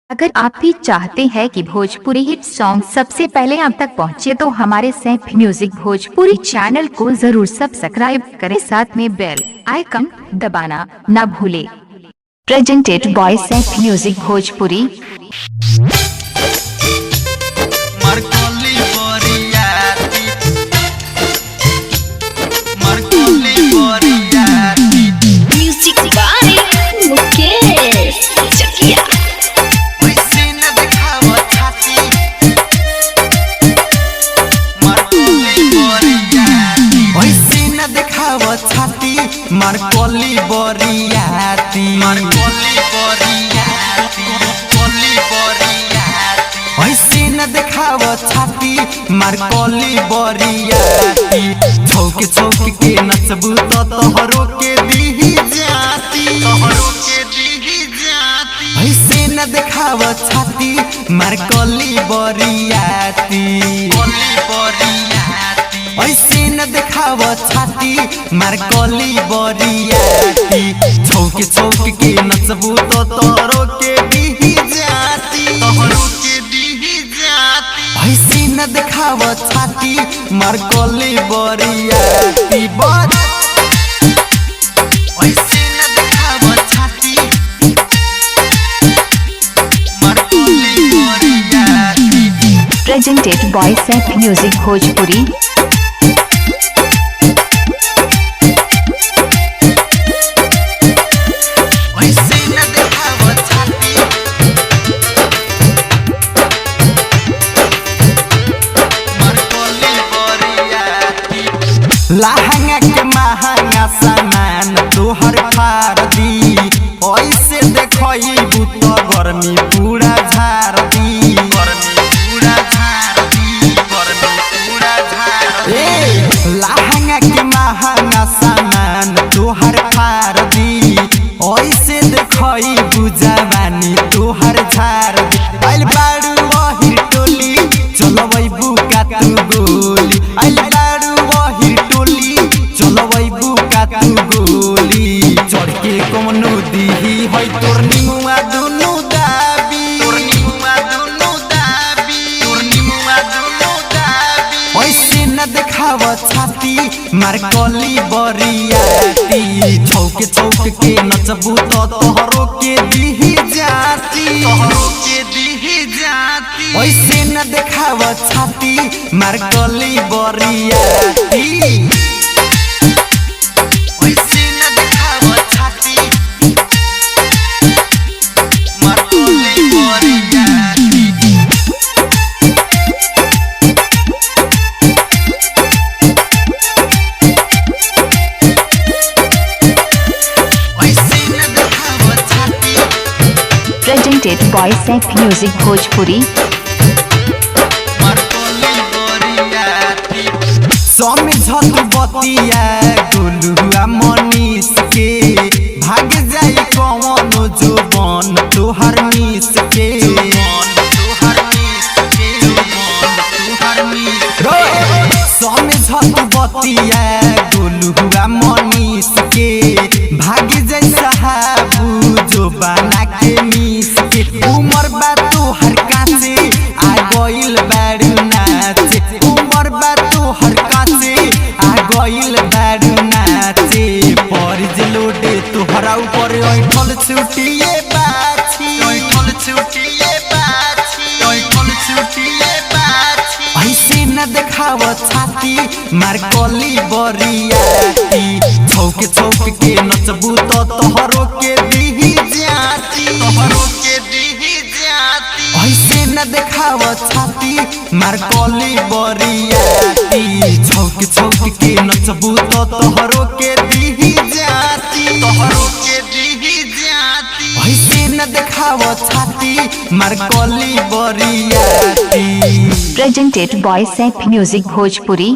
अगर आप भी चाहते हैं कि भोजपुरी हिट सॉन्ग सबसे पहले आप तक पहुंचे तो हमारे सैफ म्यूजिक भोजपुरी चैनल को जरूर सब्सक्राइब करें, साथ में बेल आइकन दबाना न भूले। Presented by Saif music Bhojpuri. Music by Mukesh Chakiya. छाती मरकोली बोरियाती ऐसे न देखाव छाती मरकोली बोरियाती। छौक छौक के नचबू तो तोहरो के दीही जाती, ऐसे न देखाव छाती मरकोली बोरियाती। ऐसे न देखाव छाती मरकोली बोरियाती। छौक छौक के नचबू तो तोहरो के दीही जाती, ऐसे न देखाव छाती मरकोली बोरियाती। ऐसे न देखाव छाती मरकोली बोरियाती। Presented by Saif music Bhojpuri. Lehenga के महंगा सामान तोहर फाड़ दी, ऐसे देखबू तो गर्मी पूरा झाड़ दी। लहंगा के महंगा सामान तोहर फाड़ दी, ऐसे देखबू जवानी तोहर झाड़ दी। आइल बाड़ू वही टोली चलबू का तू गोली, आइल बाड़ू वही टोली चलबू का तू गोली। चढ़ के कौनो दीही है तोर निमुआ दुनु दाबी, ऐसे न देखाव छाती मरकोली बोरियाती। छौक छौक के नचबू तो तोहरो के दीही जाती, ऐसे न देखाव छाती मरकोली बोरियाती। ऐसे न देखाव छाती मरकोली बोरियाती। ऐसे न देखाव छाती presented by Saif music Bhojpuri. समझत बतिया गोलुआ मनीष के, भाग जाई कौनो जुबान तोहर मीस के। समझत बतिया गोलुआ मनीष के, भाग जाई साहबू जुबाना के मीस के। उमर बा तोहर कासे आ गइल बाड़ू नाचे, उमर बा तोहर कासे आ गइल बाड़ू नाचे। परिज लोटे तोहरा ऊपर ऐठल छुटिए बाछी, ऐसे न देखाव छाती मरकोली बोरियाती। छौक छौक के नचबू तो तोहरो के दीही जाती, ऐसे न देखाव छाती मरकोली बोरियाती। छौक छौक के नचबू तो तोहरो के दीही जाती, ऐसे न देखाव छाती मरकोली बोरियाती। Presented by Saif music Bhojpuri.